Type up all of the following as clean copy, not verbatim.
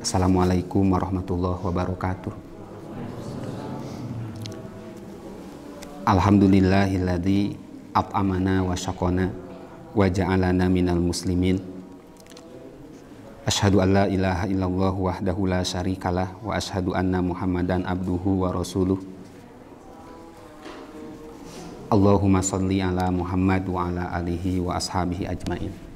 Assalamualaikum warahmatullahi wabarakatuh. Alhamdulillahilladzi at'amana wa syaqana wa ja'alana minal muslimin. Asyhadu an la ilaha illallah wahdahu la syarikalah wa asyhadu anna Muhammadan abduhu wa rasuluh. Allahumma sholli ala Muhammad wa ala alihi wa ashabihi ajmain.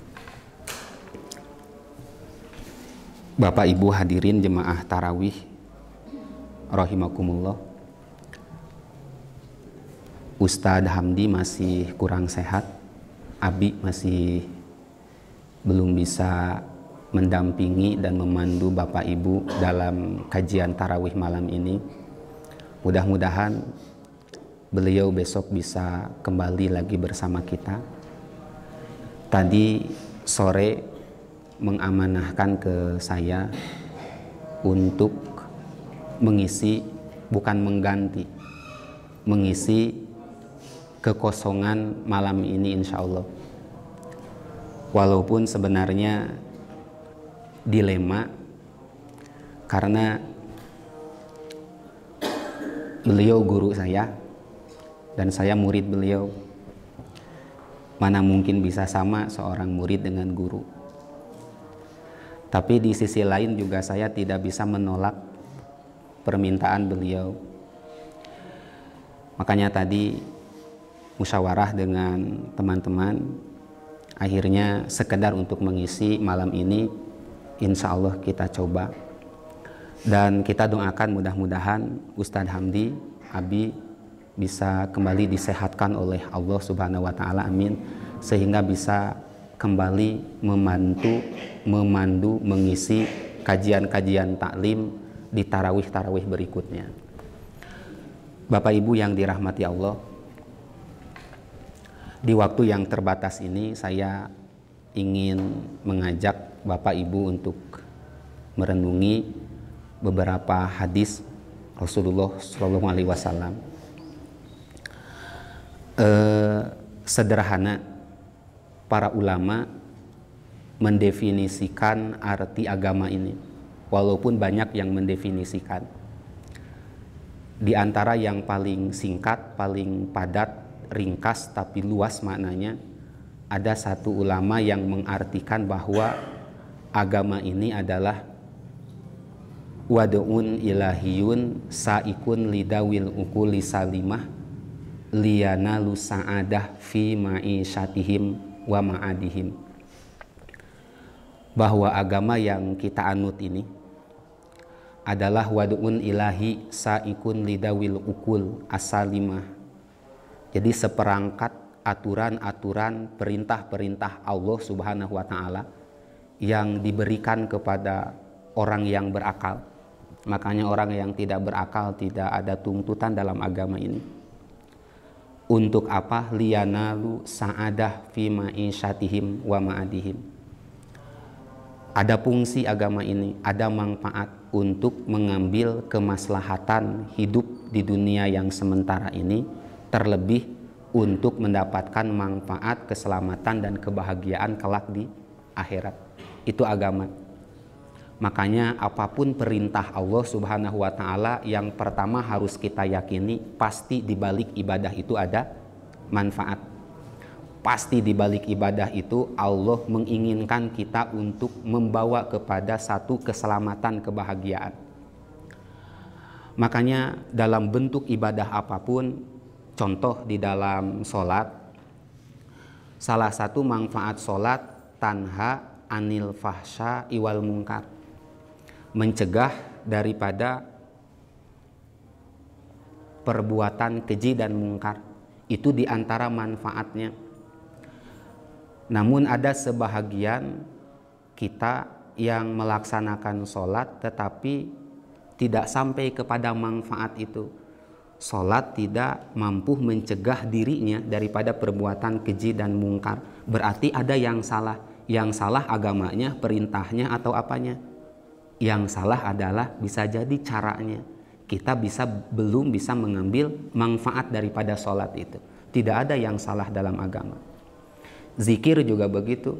Bapak Ibu hadirin jemaah tarawih rahimakumullah. Ustadz Hamdi masih kurang sehat, Abi masih belum bisa mendampingi dan memandu Bapak Ibu dalam kajian tarawih malam ini. Mudah-mudahan beliau besok bisa kembali lagi bersama kita. Tadi sore mengamanahkan ke saya untuk mengisi, bukan mengganti, mengisi kekosongan malam ini insya Allah. Walaupun sebenarnya dilema karena beliau guru saya dan saya murid beliau. Mana mungkin bisa sama seorang murid dengan guru. Tapi di sisi lain juga saya tidak bisa menolak permintaan beliau. Makanya tadi musyawarah dengan teman-teman, akhirnya sekedar untuk mengisi malam ini, insya Allah kita coba. Dan kita doakan mudah-mudahan Ustadz Hamdi, Abi bisa kembali disehatkan oleh Allah Subhanahu wa Ta'ala, amin, sehingga bisa kembali memandu, mengisi kajian-kajian taklim di tarawih-tarawih berikutnya. Bapak Ibu yang dirahmati Allah, di waktu yang terbatas ini saya ingin mengajak Bapak Ibu untuk merenungi beberapa hadis Rasulullah SAW. Sederhana, para ulama mendefinisikan arti agama ini, walaupun banyak yang mendefinisikan. Di antara yang paling singkat, paling padat, ringkas tapi luas maknanya, ada satu ulama yang mengartikan bahwa agama ini adalah wad'un ilahiyun sa'ikun lidawil ukuli salimah liyanalu sa'adah fi ma'isyatihim wa ma'adihim. Bahwa agama yang kita anut ini adalah wad'un ilahi sa'ikun lidawil ukul asalimah. Jadi seperangkat aturan-aturan, perintah-perintah Allah Subhanahu wa Ta'ala yang diberikan kepada orang yang berakal. Makanya orang yang tidak berakal tidak ada tuntutan dalam agama ini. Untuk apa? Liyanalu sa'adah fi ma'isyatihim wa ma'adihim. Ada fungsi agama ini, ada manfaat untuk mengambil kemaslahatan hidup di dunia yang sementara ini, terlebih untuk mendapatkan manfaat, keselamatan dan kebahagiaan kelak di akhirat. Itu agama. Makanya apapun perintah Allah Subhanahu wa Ta'ala, yang pertama harus kita yakini pasti di balik ibadah itu ada manfaat. Pasti di balik ibadah itu Allah menginginkan kita untuk membawa kepada satu keselamatan, kebahagiaan. Makanya dalam bentuk ibadah apapun, contoh di dalam sholat, salah satu manfaat sholat tanha anil fahsya iwal mungkar, mencegah daripada perbuatan keji dan mungkar. Itu diantara manfaatnya. Namun ada sebahagian kita yang melaksanakan sholat tetapi tidak sampai kepada manfaat itu. Sholat tidak mampu mencegah dirinya daripada perbuatan keji dan mungkar. Berarti ada yang salah. Yang salah agamanya, perintahnya atau apanya? Yang salah adalah bisa jadi caranya. Kita belum bisa mengambil manfaat daripada sholat itu. Tidak ada yang salah dalam agama. Zikir juga begitu.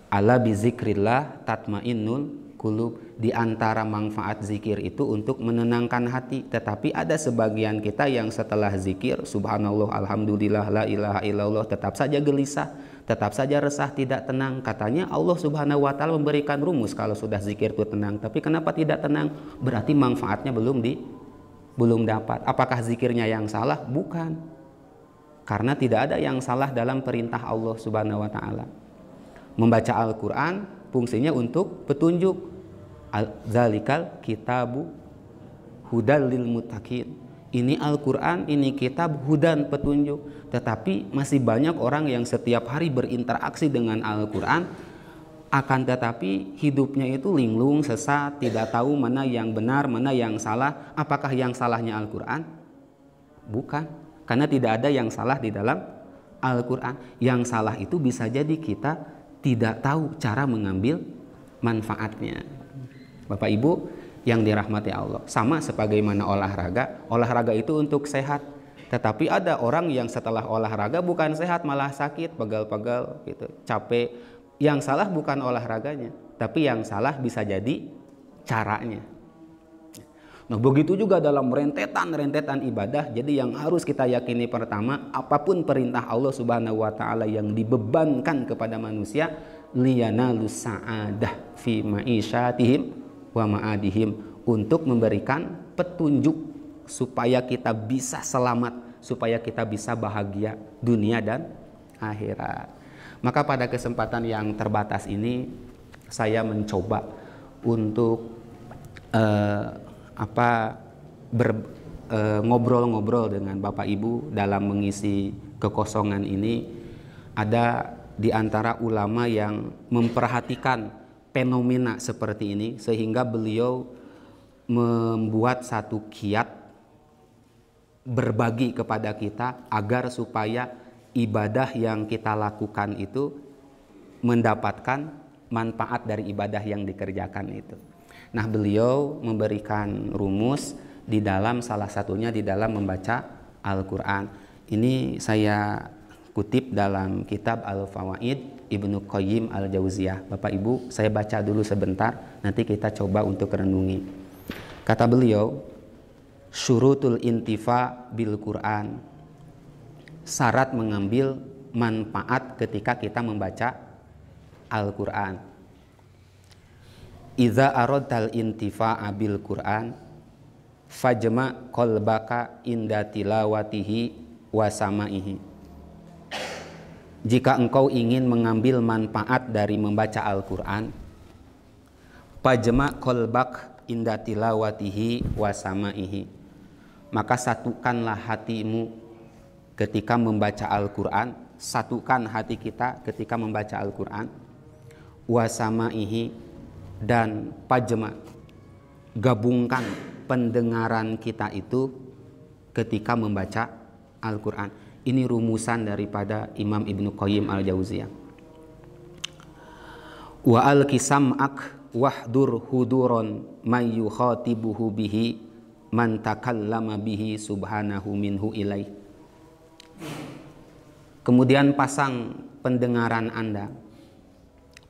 Ala bizikrillah tatmainnul qulub. Di antara manfaat zikir itu untuk menenangkan hati. Tetapi ada sebagian kita yang setelah zikir, subhanallah, alhamdulillah, la ilaha illallah, tetap saja gelisah, tetap saja resah, tidak tenang. Katanya Allah Subhanahu wa taala memberikan rumus kalau sudah zikir itu tenang. Tapi kenapa tidak tenang? Berarti manfaatnya belum dapat. Apakah zikirnya yang salah? Bukan. Karena tidak ada yang salah dalam perintah Allah Subhanahu wa taala. Membaca Al-Qur'an fungsinya untuk petunjuk. Zalikal kitabu hudal lil muttaqin. Ini Al-Quran, ini kitab hudan, petunjuk. Tetapi masih banyak orang yang setiap hari berinteraksi dengan Al-Quran, akan tetapi hidupnya itu linglung, sesat, tidak tahu mana yang benar, mana yang salah. Apakah yang salahnya Al-Quran? Bukan, karena tidak ada yang salah di dalam Al-Quran. Yang salah itu bisa jadi kita tidak tahu cara mengambil manfaatnya. Bapak Ibu yang dirahmati Allah, sama sebagaimana olahraga. Olahraga itu untuk sehat. Tetapi ada orang yang setelah olahraga bukan sehat, malah sakit, pegal-pegal gitu, capek. Yang salah bukan olahraganya, tapi yang salah bisa jadi caranya. Nah, begitu juga dalam rentetan ibadah. Jadi yang harus kita yakini pertama, apapun perintah Allah Subhanahu wa taala yang dibebankan kepada manusia, liyanalus sa'adah fi ma'isyatihim wa ma'adihim, untuk memberikan petunjuk supaya kita bisa selamat, supaya kita bisa bahagia dunia dan akhirat. Maka pada kesempatan yang terbatas ini saya mencoba untuk ngobrol-ngobrol dengan Bapak Ibu dalam mengisi kekosongan ini. Ada di antara ulama yang memperhatikan fenomena seperti ini, sehingga beliau membuat satu kiat berbagi kepada kita agar supaya ibadah yang kita lakukan itu mendapatkan manfaat dari ibadah yang dikerjakan itu. Nah, beliau memberikan rumus di dalam, salah satunya di dalam membaca Al-Quran. Ini saya kutip dalam kitab Al-Fawaid Ibnu Qayyim Al-Jauziyah. Bapak Ibu, saya baca dulu sebentar, nanti kita coba untuk renungi. Kata beliau, syurutul intifa bil Quran, syarat mengambil manfaat ketika kita membaca Al-Quran. Idza aradtal intifa'a bil Quran fajma qalbaka inda tilawatihi wa samaihi. Jika engkau ingin mengambil manfaat dari membaca Al-Quran, fajma qalbak inda tilawatihi wa samaihi, maka satukanlah hatimu ketika membaca Al-Quran, satukan hati kita ketika membaca Al-Quran, wa samaihi, dan pajma, gabungkan pendengaran kita itu ketika membaca Al-Quran. Ini rumusan daripada Imam Ibnu Qayyim Al-Jauziyah. Wa al-kisam'ak wahdur huduron may yukhatibuhu bihi man takallama bihi subhanahu minhu ilaih. Kemudian pasang pendengaran Anda,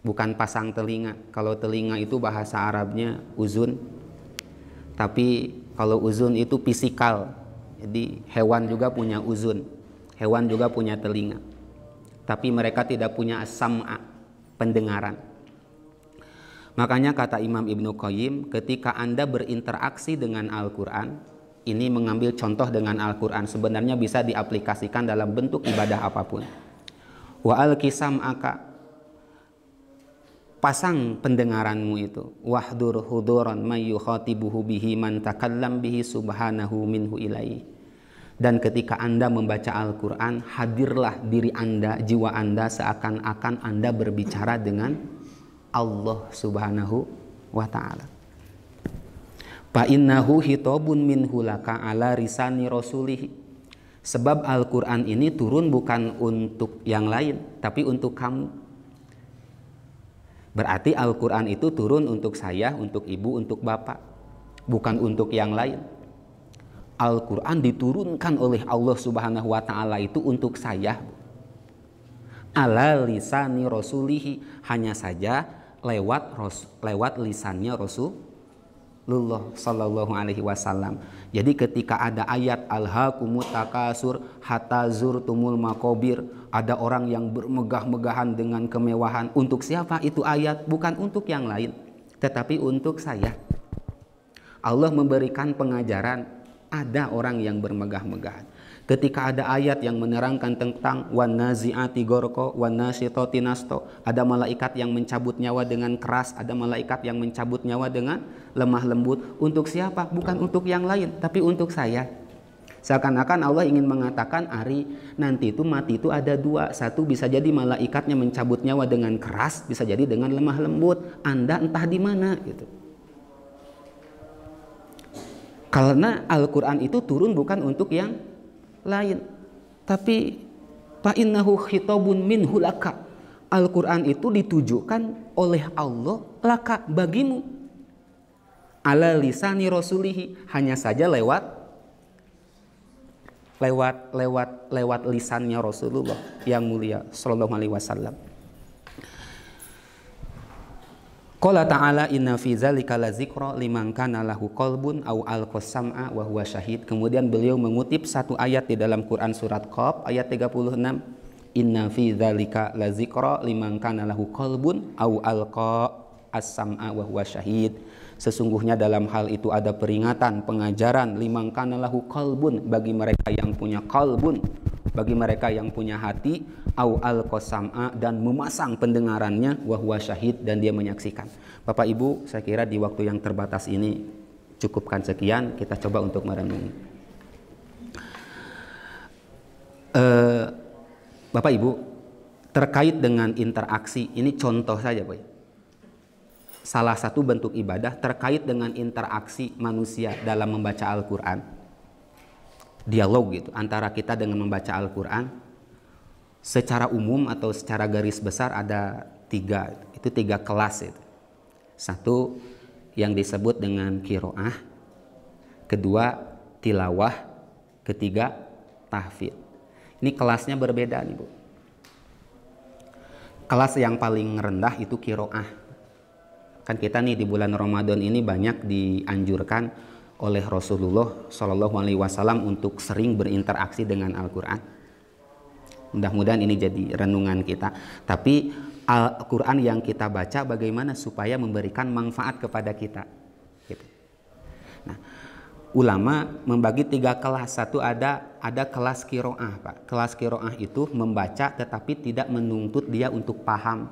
bukan pasang telinga. Kalau telinga itu bahasa Arabnya uzun, tapi kalau uzun itu fisikal. Jadi hewan juga punya uzun. Hewan juga punya telinga, tapi mereka tidak punya sam'a, pendengaran. Makanya kata Imam Ibnu Qayyim, ketika Anda berinteraksi dengan Al-Quran, ini mengambil contoh dengan Al-Quran, sebenarnya bisa diaplikasikan dalam bentuk ibadah apapun. Wa al-kisam'aka, pasang pendengaranmu itu, wahdur huduran may yukhatibuhu bihi man takallam bihi subhanahu minhu ilaihi. Dan ketika Anda membaca Al-Quran, hadirlah diri Anda, jiwa Anda, seakan-akan Anda berbicara dengan Allah Subhanahu wa ta'ala. Fa innahu hitobun minhu laka ala risani rasulih. Sebab Al-Quran ini turun bukan untuk yang lain, tapi untuk kamu. Berarti Al-Quran itu turun untuk saya, untuk ibu, untuk bapak, bukan untuk yang lain. Al-Quran diturunkan oleh Allah Subhanahu wa ta'ala itu untuk saya, ala lisani rasulihi. Hanya saja lewat lisannya Rasulullah Sallallahu Alaihi Wasallam. Jadi ketika ada ayat alhaakumut takasur hatta zurtumul maqabir, ada orang yang bermegah-megahan dengan kemewahan. Untuk siapa itu ayat? Bukan untuk yang lain, tetapi untuk saya. Allah memberikan pengajaran, ada orang yang bermegah-megahan. Ketika ada ayat yang menerangkan tentang wan nazi'ati gharqa wan nasyitati nasto, ada malaikat yang mencabut nyawa dengan keras, ada malaikat yang mencabut nyawa dengan lemah lembut. Untuk siapa? Bukan untuk yang lain, tapi untuk saya. Seakan-akan Allah ingin mengatakan, Ari, nanti itu mati itu ada dua. Satu, bisa jadi malaikatnya mencabut nyawa dengan keras, bisa jadi dengan lemah lembut. Anda entah di mana gitu. Karena Al-Quran itu turun bukan untuk yang lain, tapi fa innahu khitabun minhu laka. Al-Quran itu ditujukan oleh Allah laka, bagimu, ala lisani rasulihi, hanya saja lewat lisannya Rasulullah yang mulia sallallahu alaihi wasallam. Qala ta'ala inna fi dzalika lazikra liman kana lahu qalbun aw alqas sam'a wa huwa syahid. Kemudian beliau mengutip satu ayat di dalam Quran surat Qaf ayat 36. Inna fi dzalika lazikra liman kana lahu qalbun aw alqa as-sam'a wa huwa syahid. Sesungguhnya dalam hal itu ada peringatan, pengajaran liman kana lahu qalbun, bagi mereka yang punya qalbun, bagi mereka yang punya hati, au al-qasam'a, dan memasang pendengarannya, wa huwa syahid, dan dia menyaksikan. Bapak Ibu, saya kira di waktu yang terbatas ini cukupkan sekian, kita coba untuk merenungi. Bapak Ibu, terkait dengan interaksi, ini contoh saja, Pak. Salah satu bentuk ibadah terkait dengan interaksi manusia dalam membaca Al-Quran. Dialog gitu antara kita dengan membaca Al-Quran. Secara umum atau secara garis besar ada tiga kelas itu. Satu yang disebut dengan qiraah, kedua tilawah, ketiga tahfidz. Ini kelasnya berbeda nih, Bu. Kelas yang paling rendah itu qiraah. Kan kita nih di bulan Ramadan ini banyak dianjurkan oleh Rasulullah Shallallahu Alaihi Wasallam untuk sering berinteraksi dengan Al-Quran. Mudah-mudahan ini jadi renungan kita. Tapi Al-Quran yang kita baca bagaimana supaya memberikan manfaat kepada kita. Gitu. Nah, ulama membagi tiga kelas. Satu ada kelas qiraah, Pak. Kelas qiraah itu membaca tetapi tidak menuntut dia untuk paham,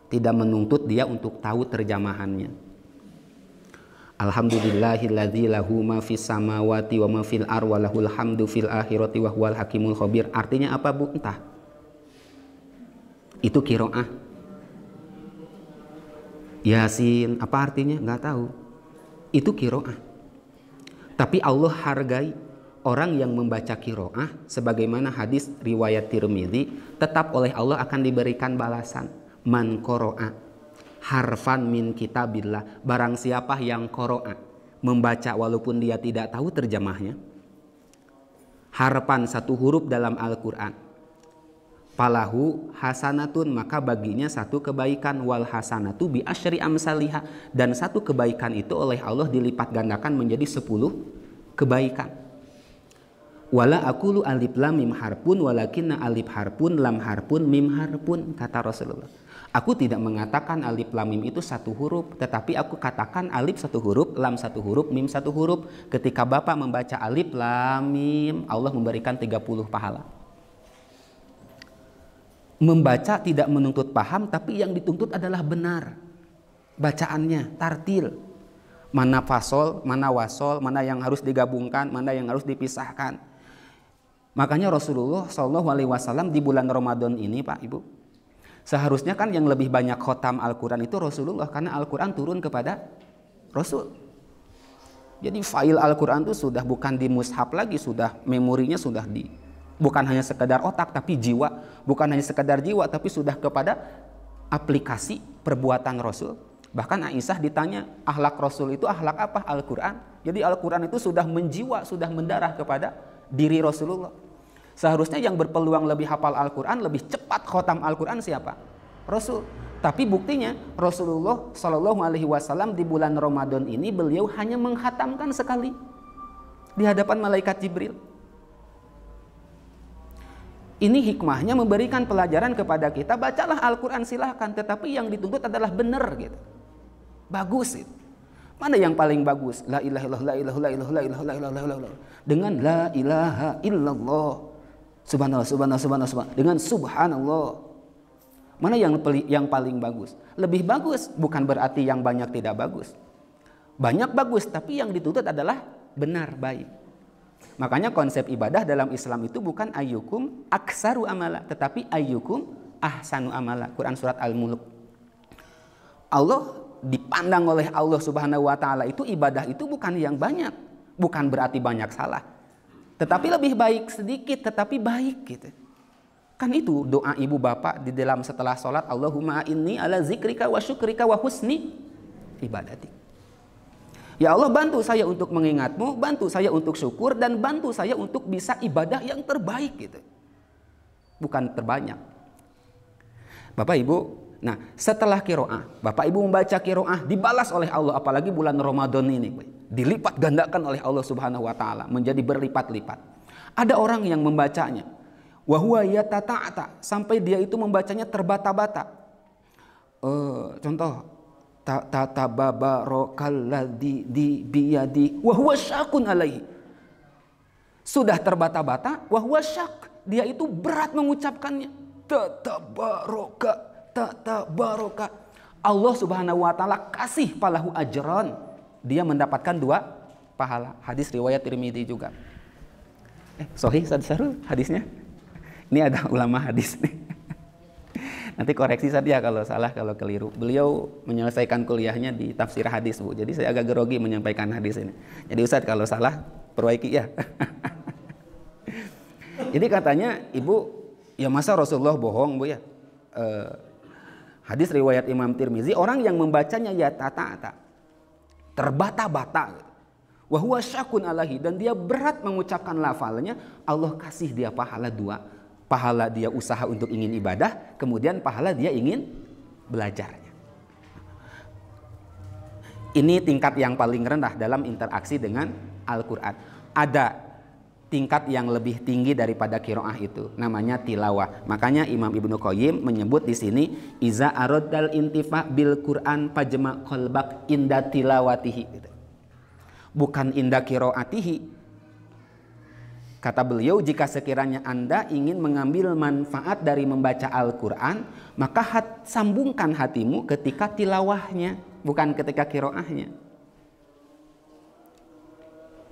tidak menuntut dia untuk tahu terjemahannya. Alhamdulillahilladzi lahu ma fis samawati wa ma fil ardi wa lahul hamdu fil akhirati wa huwal hakimul khabir. Artinya apa, Bu? Entah. Itu qiraah. Yasin, apa artinya? Enggak tahu. Itu qiraah. Tapi Allah hargai orang yang membaca qiraah, sebagaimana hadis riwayat Tirmidzi, tetap oleh Allah akan diberikan balasan. Man qara'a harfan min kitabillah, barang siapa yang qara'a, membaca walaupun dia tidak tahu terjemahnya, harfan, satu huruf dalam Al-Quran, falahu hasanatun, maka baginya satu kebaikan, wal hasanatu bi asyri amsalihah, dan satu kebaikan itu oleh Allah dilipat gandakan menjadi 10 kebaikan. Wala aqulu alif lam mim harpun walakinna alif harpun lam harpun mim harpun, kata Rasulullah. Aku tidak mengatakan alif lam mim itu satu huruf, tetapi aku katakan alif satu huruf, lam satu huruf, mim satu huruf. Ketika Bapak membaca alif lam mim, Allah memberikan 30 pahala. Membaca tidak menuntut paham, tapi yang dituntut adalah benar bacaannya, tartil. Mana fasol, mana wasol, mana yang harus digabungkan, mana yang harus dipisahkan. Makanya Rasulullah SAW di bulan Ramadan ini, Pak Ibu, seharusnya kan yang lebih banyak khotam Al-Quran itu Rasulullah, karena Al-Quran turun kepada Rasul. Jadi file Al-Quran itu sudah bukan di mushaf lagi, sudah memorinya sudah bukan hanya sekedar otak tapi jiwa, bukan hanya sekedar jiwa tapi sudah kepada aplikasi perbuatan Rasul. Bahkan Aisyah ditanya, akhlak Rasul itu akhlak apa? Al-Quran. Jadi Al-Quran itu sudah menjiwa, sudah mendarah kepada diri Rasulullah. Seharusnya yang berpeluang lebih hafal Al-Quran, lebih cepat khotam Al-Quran siapa? Rasul. Tapi buktinya Rasulullah Shallallahu Alaihi Wasallam di bulan Ramadan ini beliau hanya menghatamkan sekali di hadapan malaikat Jibril. Ini hikmahnya memberikan pelajaran kepada kita, bacalah Al-Quran silahkan, tetapi yang dituntut adalah benar gitu. Bagus itu. Mana yang paling bagus? La ilaha illallah, la ilaha illallah, la ilaha illallah. Dengan la ilaha illallah. Subhanallah, subhanallah, subhanallah, subhanallah. Dengan subhanallah. Mana yang paling bagus? Lebih bagus, bukan berarti yang banyak tidak bagus. Banyak bagus, tapi yang dituntut adalah benar, baik. Makanya konsep ibadah dalam Islam itu bukan ayyukum aksaru amala, tetapi ayyukum ahsanu amala. Quran surat Al-Mulk. Allah dipandang oleh Allah Subhanahu wa taala itu ibadah itu bukan yang banyak, bukan berarti banyak salah. Tetapi lebih baik sedikit tetapi baik gitu. Kan itu doa ibu bapak di dalam setelah sholat, Allahumma inni ala zikrika wa syukrika wa husni ibadatik. Ya Allah, bantu saya untuk mengingatmu, bantu saya untuk syukur, dan bantu saya untuk bisa ibadah yang terbaik gitu. Bukan terbanyak. Bapak Ibu, nah setelah kiroah, Bapak Ibu membaca kiroah dibalas oleh Allah, apalagi bulan Ramadan ini, dilipat gandakan oleh Allah Subhanahu wa taala menjadi berlipat-lipat. Ada orang yang membacanya wahwa yatata'ata, sampai dia itu membacanya terbata-bata. Contoh, tatababarokalladzi di biyadi wahwa syakun alaihi. Sudah terbata-bata, wahwa syak, dia itu berat mengucapkannya. Tatabaroka. Allah Subhanahu wa taala kasih palahu ajran. Dia mendapatkan 2 pahala. Hadis riwayat Tirmidzi juga. Sahih Sarul hadisnya. Ini ada ulama hadis nih. Nanti koreksi saja kalau salah, kalau keliru. Beliau menyelesaikan kuliahnya di tafsir hadis, Bu. Jadi saya agak grogi menyampaikan hadis ini. Jadi Ustaz kalau salah perbaiki ya. Jadi katanya ibu, ya masa Rasulullah bohong, Bu ya? Hadis riwayat Imam Tirmizi, orang yang membacanya ya tata-tata, terbata-bata, wahwa syakun alahi, dan dia berat mengucapkan lafalnya, Allah kasih dia pahala 2. Pahala dia usaha untuk ingin ibadah, kemudian pahala dia ingin belajarnya. Ini tingkat yang paling rendah dalam interaksi dengan Al-Quran. Ada tingkat yang lebih tinggi daripada qiraah itu, namanya tilawah. Makanya Imam Ibnu Qayyim menyebut di sini, iza aradal intifa bil Quran fajma qalbak inda tilawatihi. Bukan inda qiraatihi. Kata beliau, jika sekiranya Anda ingin mengambil manfaat dari membaca Al-Quran, maka sambungkan hatimu ketika tilawahnya, bukan ketika qiraahnya.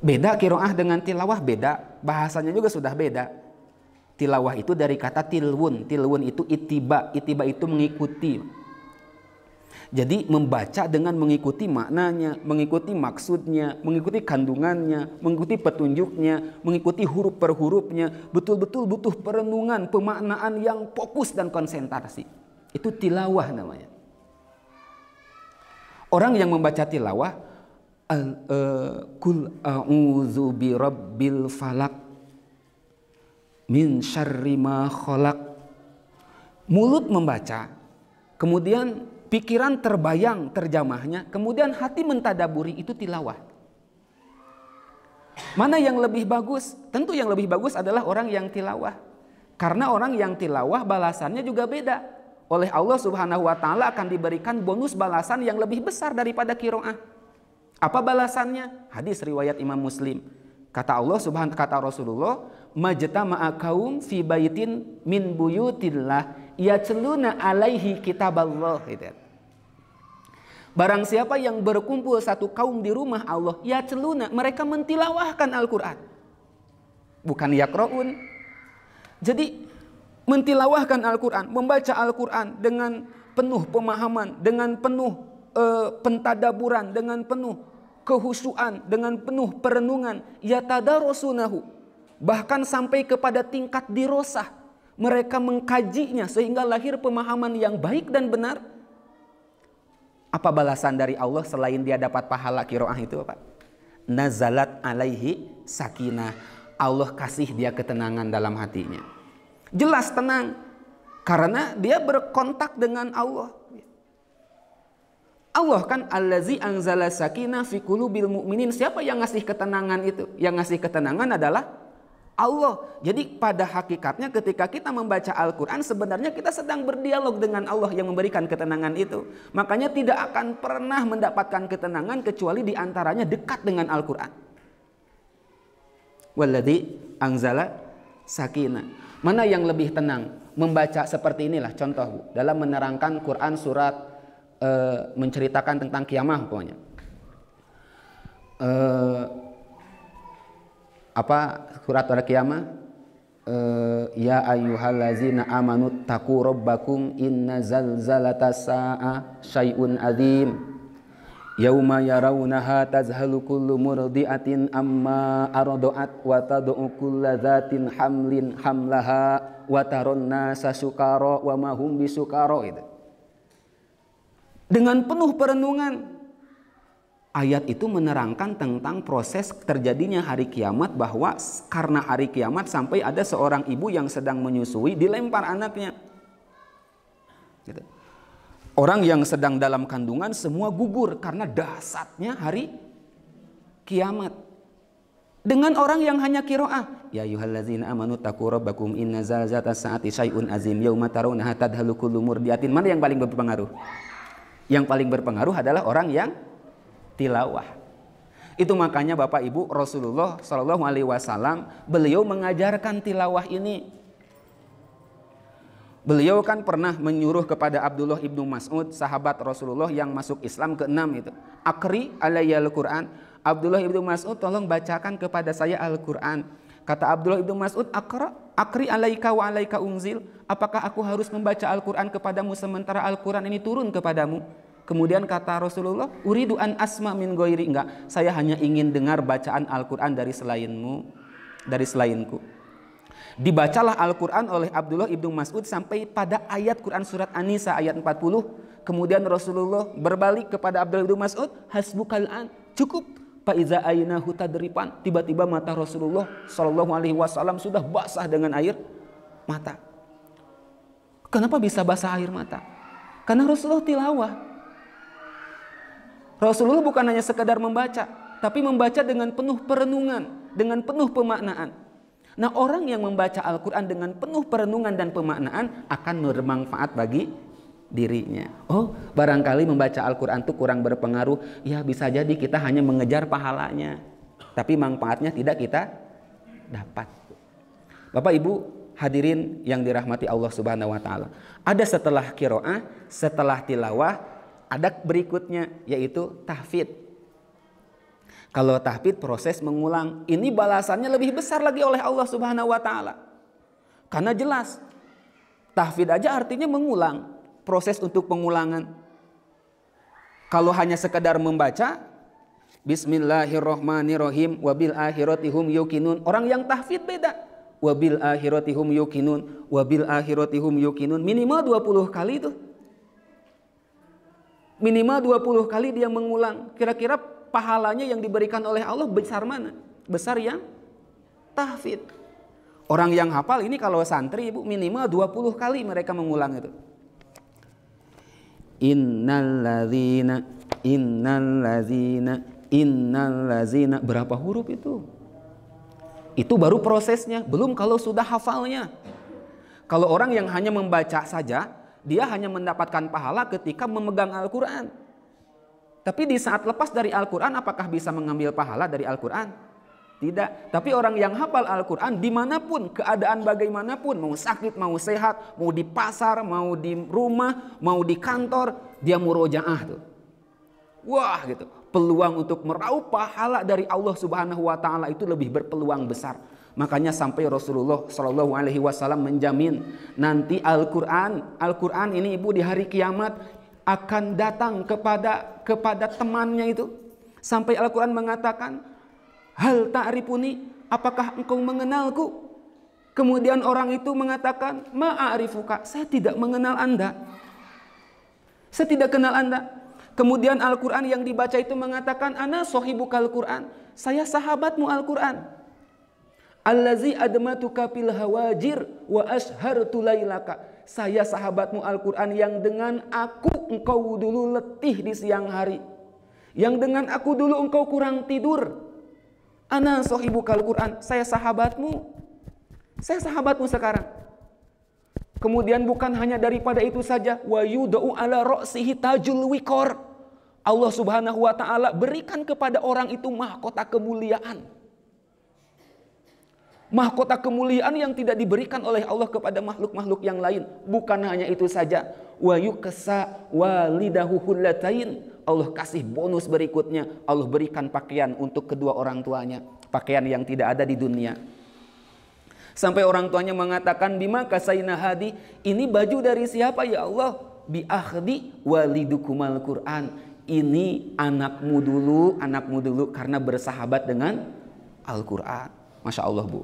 Beda qiraah dengan tilawah, beda. Bahasanya juga sudah beda. Tilawah itu dari kata tilwun. Tilwun itu itiba. Itiba itu mengikuti. Jadi membaca dengan mengikuti maknanya, mengikuti maksudnya, mengikuti kandungannya, mengikuti petunjuknya, mengikuti huruf per hurufnya, betul-betul butuh perenungan, pemaknaan yang fokus dan konsentrasi. Itu tilawah namanya. Orang yang membaca tilawah, kul a'udzu birabbil falaq min syarri ma khalaq. Mulut membaca, kemudian pikiran terbayang terjamahnya, kemudian hati mentadaburi, itu tilawah. Mana yang lebih bagus? Tentu yang lebih bagus adalah orang yang tilawah. Karena orang yang tilawah balasannya juga beda. Oleh Allah Subhanahu wa taala akan diberikan bonus balasan yang lebih besar daripada qiraah. Apa balasannya? Hadis riwayat Imam Muslim. Kata Allah Subhanahu, kata Rasulullah, majtama'a qaum fi baitin min buyutillah yatluna alaihi kitaballah. Barang siapa yang berkumpul satu kaum di rumah Allah, yatluna, mereka mentilawahkan Al-Quran, bukan yaqraun. Jadi mentilawahkan Al-Quran, membaca Al-Quran dengan penuh pemahaman, dengan penuh pentadaburan, dengan penuh kehusuan, dengan penuh perenungan, yatadarasunahu, bahkan sampai kepada tingkat dirosah. Mereka mengkajinya sehingga lahir pemahaman yang baik dan benar. Apa balasan dari Allah selain dia dapat pahala qiraah itu, Pak? Nazalat alaihi sakinah. Allah kasih dia ketenangan dalam hatinya. Jelas tenang karena dia berkontak dengan Allah. Allah kan allazi anzala sakinah fi qulubil mu'minin. Siapa yang ngasih ketenangan itu? Yang ngasih ketenangan adalah Allah. Jadi pada hakikatnya ketika kita membaca Al-Quran, sebenarnya kita sedang berdialog dengan Allah yang memberikan ketenangan itu. Makanya tidak akan pernah mendapatkan ketenangan kecuali diantaranya dekat dengan Al-Quran. Walladzi anzala sakinah. Mana yang lebih tenang? Membaca seperti inilah contoh, Bu, dalam menerangkan Quran surat menceritakan tentang kiamah pokoknya. Surat al-Qiyamah, ya ayyuhallazina amanu taqu rabbakum inna zalzalatas sa'a syai'un adzim yauma yarawnaha tazhalu kullu murdi'atin amma arda'at wa tad'u kullu dzatin hamlin hamlaha wa taron nasa sukara wa ma hum bisukara. Itu dengan penuh perenungan. Ayat itu menerangkan tentang proses terjadinya hari kiamat, bahwa karena hari kiamat sampai ada seorang ibu yang sedang menyusui dilempar anaknya. Gitu. Orang yang sedang dalam kandungan semua gugur karena dahsyatnya hari kiamat. Dengan orang yang hanya qiraah, ya ayyuhallazina amanu taqu rabbakum inna zalzalatas saati syai'un azim yauma tarawnaha tadhalu kullu murdiatin. Mana yang paling berpengaruh? Yang paling berpengaruh adalah orang yang tilawah. Itu makanya Bapak Ibu, Rasulullah Shallallahu Alaihi Wasallam beliau mengajarkan tilawah ini. Beliau kan pernah menyuruh kepada Abdullah ibnu Mas'ud, sahabat Rasulullah yang masuk Islam ke-6 itu, akri alayya al-Quran. Abdullah ibnu Mas'ud, tolong bacakan kepada saya Al-Quran. Kata Abdullah ibnu Mas'ud, akri alaika wa alaika unzil. Apakah aku harus membaca Al-Quran kepadamu sementara Al-Quran ini turun kepadamu? Kemudian kata Rasulullah, uridu an asma min ghairi. Enggak, saya hanya ingin dengar bacaan Al-Quran dari selainmu, dari selainku. Dibacalah Al-Quran oleh Abdullah ibnu Mas'ud sampai pada ayat Quran surat An-Nisa ayat 40. Kemudian Rasulullah berbalik kepada Abdullah ibnu Mas'ud, hasbukal an, cukup. Faiza ainahu tadripan, tiba-tiba mata Rasulullah Shallallahu Alaihi Wasallam sudah basah dengan air mata. Kenapa bisa basah air mata? Karena Rasulullah tilawah. Rasulullah bukan hanya sekedar membaca, tapi membaca dengan penuh perenungan, dengan penuh pemaknaan. Nah, orang yang membaca Al-Quran dengan penuh perenungan dan pemaknaan akan bermanfaat bagi dirinya. Oh, barangkali membaca Al-Quran itu kurang berpengaruh. Ya, bisa jadi kita hanya mengejar pahalanya, tapi manfaatnya tidak kita dapat. Bapak Ibu hadirin yang dirahmati Allah Subhanahu wa taala. Ada setelah qiraah, setelah tilawah, ada berikutnya yaitu tahfidz. Kalau tahfidz proses mengulang, ini balasannya lebih besar lagi oleh Allah Subhanahu wa taala. Karena jelas tahfidz aja artinya mengulang, proses untuk pengulangan. Kalau hanya sekedar membaca Bismillahirrahmanirrahim wabil akhiratihum yuqinun, orang yang tahfidz beda. Wabil akhiratihum yuqinun, wabil akhiratihum yuqinun, minimal 20 kali itu. Minimal 20 kali dia mengulang. Kira-kira pahalanya yang diberikan oleh Allah besar mana? Besar yang tahfidz. Orang yang hafal ini kalau santri Ibu minimal 20 kali mereka mengulang itu. Innallazina berapa huruf itu? Itu baru prosesnya, belum kalau sudah hafalnya. Kalau orang yang hanya membaca saja, dia hanya mendapatkan pahala ketika memegang Al-Quran. Tapi di saat lepas dari Al-Quran, apakah bisa mengambil pahala dari Al-Quran? Tidak. Tapi orang yang hafal Al-Quran dimanapun, keadaan bagaimanapun, mau sakit, mau sehat, mau di pasar, mau di rumah, mau di kantor, dia murojaah tuh. Wah gitu. Peluang untuk meraup pahala dari Allah Subhanahu wa taala itu lebih berpeluang besar. Makanya sampai Rasulullah Shallallahu Alaihi Wasallam menjamin nanti Al-Quran ini Ibu di hari kiamat akan datang kepada temannya itu. Sampai Al-Quran mengatakan, hal ta'rifuni, apakah engkau mengenalku? Kemudian orang itu mengatakan, ma'arifuka, saya tidak mengenal Anda. Saya tidak kenal Anda. Kemudian Al-Quran yang dibaca itu mengatakan, ana sohibukal Quran, saya sahabatmu Al-Quran. Allazi admatuka fil hawajir wa ashartu lailaka, saya sahabatmu Al-Quran yang dengan aku engkau dulu letih di siang hari, yang dengan aku dulu engkau kurang tidur. Ana sohibukal Quran, saya sahabatmu sekarang. Kemudian bukan hanya daripada itu saja, wa yudau ala ra'sihi tajul wikor. Allah Subhanahu wa taala berikan kepada orang itu mahkota kemuliaan. Mahkota kemuliaan yang tidak diberikan oleh Allah kepada makhluk-makhluk yang lain. Bukan hanya itu saja, wa yuksa walidahu hullatain. Allah kasih bonus berikutnya, Allah berikan pakaian untuk kedua orang tuanya, pakaian yang tidak ada di dunia. Sampai orang tuanya mengatakan, bima kasaina hadi, ini baju dari siapa ya Allah? Bi akhdi walidukumal Quran. Ini anakmu dulu karena bersahabat dengan Al-Quran. Masya Allah Bu.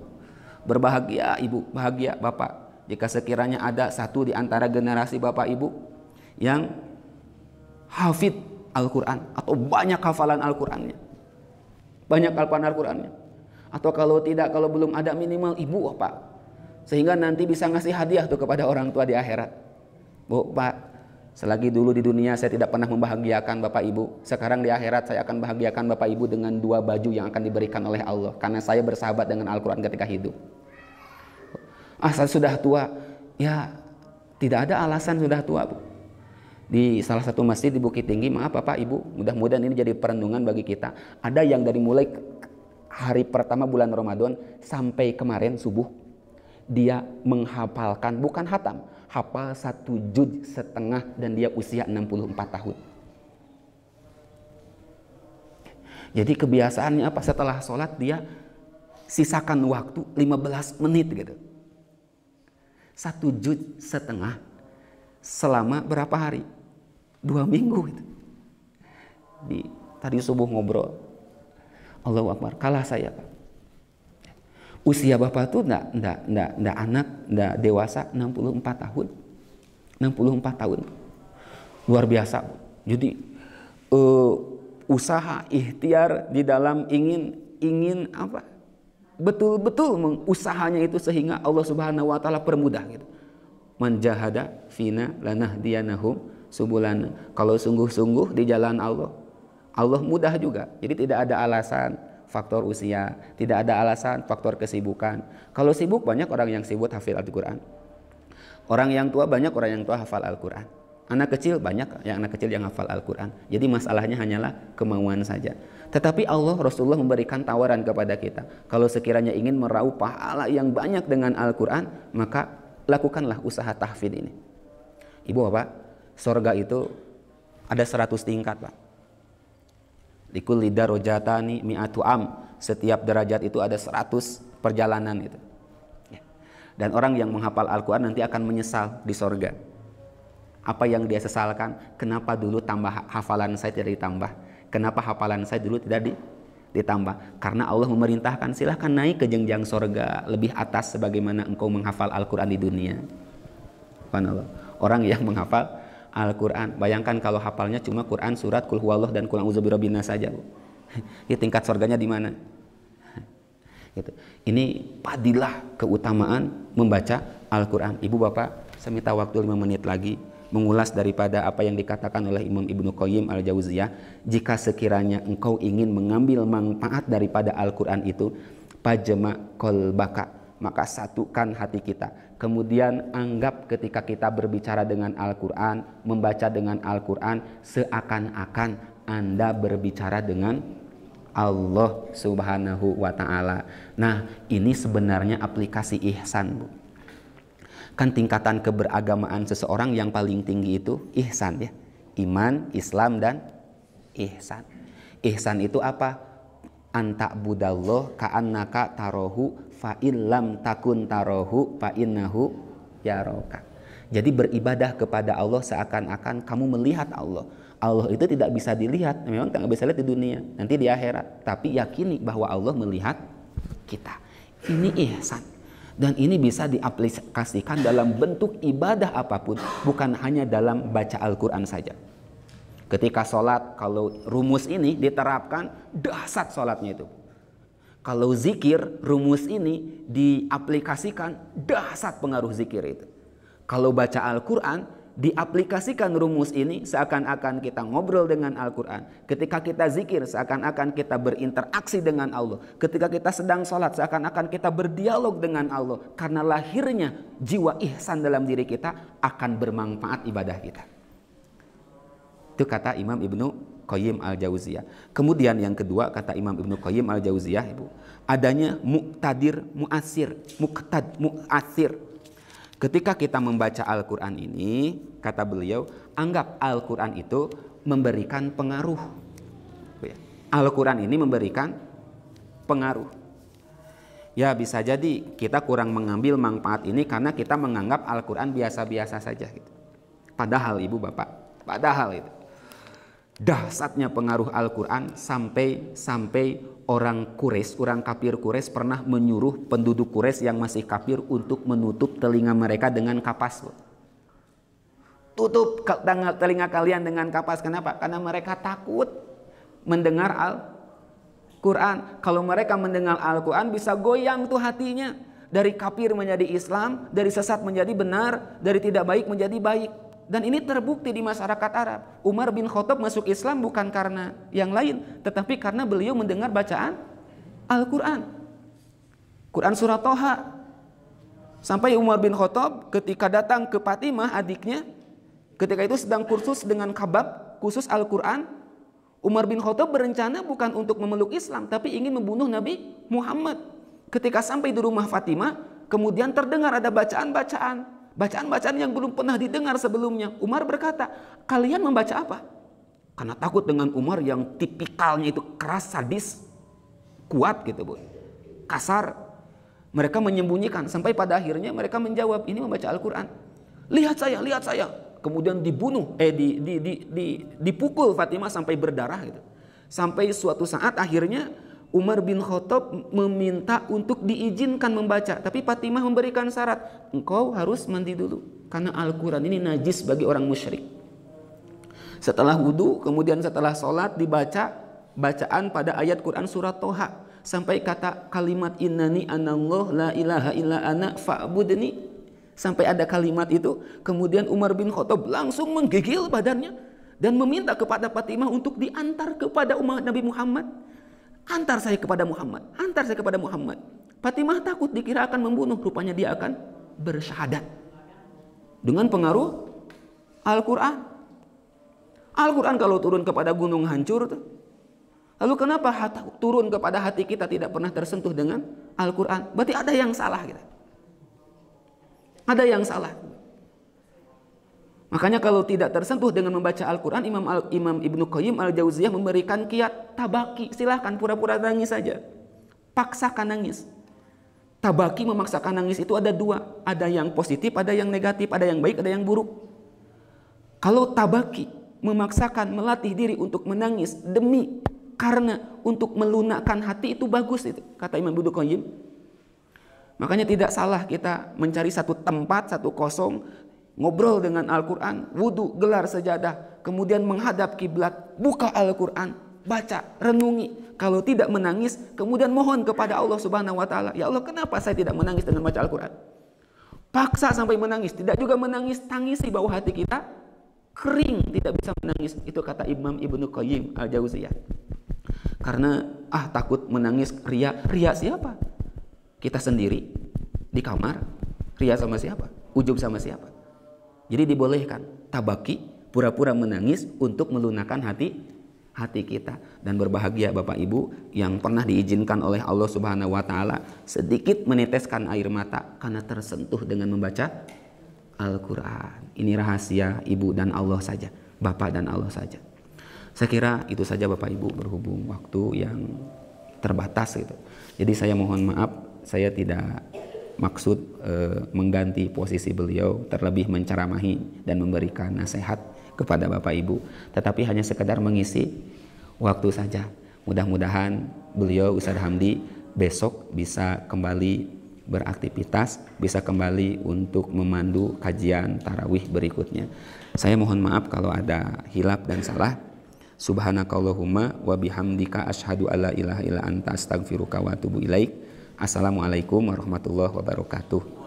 Berbahagia ibu, bahagia bapak jika sekiranya ada satu di antara generasi bapak ibu yang hafid Al-Quran atau banyak hafalan Al-Qurannya. Banyak hafalan Al-Qurannya. Atau kalau tidak, kalau belum ada, minimal ibu bapak. Sehingga nanti bisa ngasih hadiah tuh kepada orang tua di akhirat. Bu, Pak, selagi dulu di dunia saya tidak pernah membahagiakan bapak ibu, sekarang di akhirat saya akan bahagiakan bapak ibu dengan 2 baju yang akan diberikan oleh Allah, karena saya bersahabat dengan Al-Quran ketika hidup. Saya sudah tua, ya tidak ada alasan sudah tua Bu. Di salah satu masjid di Bukit Tinggi, maaf bapak ibu, mudah-mudahan ini jadi perenungan bagi kita. Ada yang dari mulai hari pertama bulan Ramadan sampai kemarin subuh, dia menghafalkan, bukan hatam, hafal 1,5 juz dan dia usia 64 tahun. Jadi kebiasaannya apa? Setelah sholat dia sisakan waktu 15 menit gitu. 1,5 juz selama berapa hari? 2 minggu gitu. Tadi subuh ngobrol, Allahu Akbar, kalah saya Pak. Usia bapak tuh enggak anak, enggak dewasa, 64 tahun. 64 tahun. Luar biasa. Jadi usaha ikhtiar di dalam ingin apa? Betul-betul usahanya itu sehingga Allah Subhanahu wa taala permudah gitu. Man jahada fina lanahdiyanahum subulana. Kalau sungguh-sungguh di jalan Allah, Allah mudah juga. Jadi tidak ada alasan faktor usia, tidak ada alasan faktor kesibukan. Kalau sibuk, banyak orang yang sibuk hafal Al-Quran. Orang yang tua, banyak orang yang tua hafal Al-Quran. Anak kecil, banyak anak kecil yang hafal Al-Quran. Jadi masalahnya hanyalah kemauan saja. Tetapi Allah, Rasulullah memberikan tawaran kepada kita. Kalau sekiranya ingin meraup pahala yang banyak dengan Al-Quran, maka lakukanlah usaha tahfidz ini. Ibu bapak, sorga itu ada 100 tingkat Pak. Likulli darajatani mi'atu am. Setiap derajat itu ada 100 perjalanan itu. Dan orang yang menghafal Al-Quran nanti akan menyesal di sorga. Apa yang dia sesalkan? Kenapa dulu hafalan saya tidak ditambah? Kenapa hafalan saya dulu tidak ditambah? Karena Allah memerintahkan silahkan naik ke jenjang sorga lebih atas sebagaimana engkau menghafal Al-Quran di dunia. Subhanallah. Orang yang menghafal Al-Quran, bayangkan kalau hafalnya cuma Quran, surat, Qul huwallah dan Qul a'udzu birabbin nas saja. Ini tingkat surganya di mana? Gitu. Ini padilah keutamaan membaca Al-Quran. Ibu bapak, saya minta waktu 5 menit lagi mengulas daripada apa yang dikatakan oleh Imam Ibnu Qayyim Al-Jauziyah. Jika sekiranya engkau ingin mengambil manfaat daripada Al-Quran itu, pajma qalbaka, maka satukan hati kita. Kemudian anggap ketika kita berbicara dengan Al-Quran, membaca dengan Al-Quran, seakan-akan Anda berbicara dengan Allah Subhanahu wa ta'ala. Nah, ini sebenarnya aplikasi ihsan Bu. Kan tingkatan keberagamaan seseorang yang paling tinggi itu ihsan ya. Iman, Islam, dan ihsan. Ihsan itu apa? Anta budallah ka'annaka tarohu fa illam takun tarohu fa innahu yaroka. Jadi beribadah kepada Allah seakan-akan kamu melihat Allah. Allah itu tidak bisa dilihat, memang tidak bisa lihat di dunia, nanti di akhirat. Tapi yakini bahwa Allah melihat kita. Ini ihsan. Dan ini bisa diaplikasikan dalam bentuk ibadah apapun, bukan hanya dalam baca Al-Quran saja. Ketika sholat, kalau rumus ini diterapkan, dahsyat sholatnya itu. Kalau zikir, rumus ini diaplikasikan, dahsyat pengaruh zikir itu. Kalau baca Al-Quran, diaplikasikan rumus ini seakan-akan kita ngobrol dengan Al-Quran. Ketika kita zikir, seakan-akan kita berinteraksi dengan Allah. Ketika kita sedang sholat, seakan-akan kita berdialog dengan Allah. Karena lahirnya jiwa ihsan dalam diri kita akan bermanfaat ibadah kita. Itu kata Imam Ibnu Qayyim Al-Jauziyah. Kemudian yang kedua kata Imam Ibnu Qayyim Al-Jauziyah, Ibu, adanya muqtadir mu'asir, mu'asir. Ketika kita membaca Al-Quran ini, kata beliau, anggap Al-Quran itu memberikan pengaruh. Al-Quran ini memberikan pengaruh. Ya bisa jadi kita kurang mengambil manfaat ini karena kita menganggap Al-Quran biasa-biasa saja. Padahal Ibu Bapak, padahal itu dahsyatnya pengaruh Al-Quran sampai orang Quraisy, orang kafir Quraisy pernah menyuruh penduduk Quraisy yang masih kafir untuk menutup telinga mereka dengan kapas. Tutup telinga kalian dengan kapas. Kenapa? Karena mereka takut mendengar Al-Quran. Kalau mereka mendengar Al-Quran bisa goyang tuh hatinya. Dari kafir menjadi Islam, dari sesat menjadi benar, dari tidak baik menjadi baik. Dan ini terbukti di masyarakat Arab. Umar bin Khattab masuk Islam bukan karena yang lain, tetapi karena beliau mendengar bacaan Al-Quran. Quran surat Toha. Sampai Umar bin Khattab ketika datang ke Fatimah adiknya, ketika itu sedang kursus dengan Khabab, khusus Al-Quran, Umar bin Khattab berencana bukan untuk memeluk Islam, tapi ingin membunuh Nabi Muhammad. Ketika sampai di rumah Fatimah, kemudian terdengar ada bacaan-bacaan yang belum pernah didengar sebelumnya. Umar berkata, kalian membaca apa? Karena takut dengan Umar yang tipikalnya itu keras, sadis, kuat gitu, Bu. Kasar. Mereka menyembunyikan sampai pada akhirnya mereka menjawab, ini membaca Al-Quran. Lihat saya. Kemudian dibunuh, dipukul Fatimah sampai berdarah gitu. Sampai suatu saat akhirnya Umar bin Khattab meminta untuk diizinkan membaca, tapi Fatimah memberikan syarat, engkau harus mandi dulu karena Al-Quran ini najis bagi orang musyrik. Setelah wudu, kemudian setelah sholat dibaca bacaan pada ayat Quran surat Toha sampai kata kalimat innani anallah la ilaha illa ana fa'budni, sampai ada kalimat itu. Kemudian Umar bin Khattab langsung menggigil badannya dan meminta kepada Fatimah untuk diantar kepada umat Nabi Muhammad. Antar saya kepada Muhammad. Fatimah takut dikira akan membunuh. Rupanya dia akan bersyahadat dengan pengaruh Al-Quran. Al-Quran kalau turun kepada gunung hancur tuh. Lalu kenapa turun kepada hati kita tidak pernah tersentuh dengan Al-Quran? Berarti ada yang salah kita. Ada yang salah. Makanya kalau tidak tersentuh dengan membaca Al-Quran, Imam Ibnu Qayyim Al-Jauziyah memberikan kiat tabaki. Silahkan pura-pura nangis saja. Paksakan nangis. Tabaki, memaksakan nangis itu ada dua. Ada yang positif, ada yang negatif. Ada yang baik, ada yang buruk. Kalau tabaki, memaksakan, melatih diri untuk menangis karena untuk melunakkan hati itu bagus itu, kata Imam Ibnu Qayyim. Makanya tidak salah kita mencari satu tempat, satu kosong, ngobrol dengan Al-Quran, wudu, gelar sejadah, kemudian menghadap kiblat, buka Al-Quran, baca, renungi. Kalau tidak menangis, kemudian mohon kepada Allah Subhanahu wa Ta'ala, ya Allah, kenapa saya tidak menangis dengan baca Al-Quran? Paksa sampai menangis, tidak juga menangis, tangisi bawah hati kita kering, tidak bisa menangis. Itu kata Imam Ibnu Qayyim Al-Jauziyah. Karena takut menangis, ria siapa? Kita sendiri di kamar, ria sama siapa? Ujub sama siapa? Jadi dibolehkan tabaki, pura-pura menangis untuk melunakkan hati kita. Dan berbahagia Bapak Ibu yang pernah diizinkan oleh Allah Subhanahu wa Ta'ala sedikit meneteskan air mata karena tersentuh dengan membaca Al-Quran. Ini rahasia Ibu dan Allah saja, Bapak dan Allah saja. Saya kira itu saja Bapak Ibu, berhubung waktu yang terbatas gitu. Jadi saya mohon maaf, saya tidak maksud mengganti posisi beliau, terlebih menceramahi dan memberikan nasihat kepada Bapak Ibu, tetapi hanya sekedar mengisi waktu saja. Mudah-mudahan beliau Ustaz Hamdi besok bisa kembali beraktivitas, bisa kembali untuk memandu kajian tarawih berikutnya. Saya mohon maaf kalau ada hilaf dan salah. Subhanakallahumma wa bihamdika asyhadu alla ilaha illa anta astaghfiruka wa atubu ilaik. Assalamualaikum warahmatullahi wabarakatuh.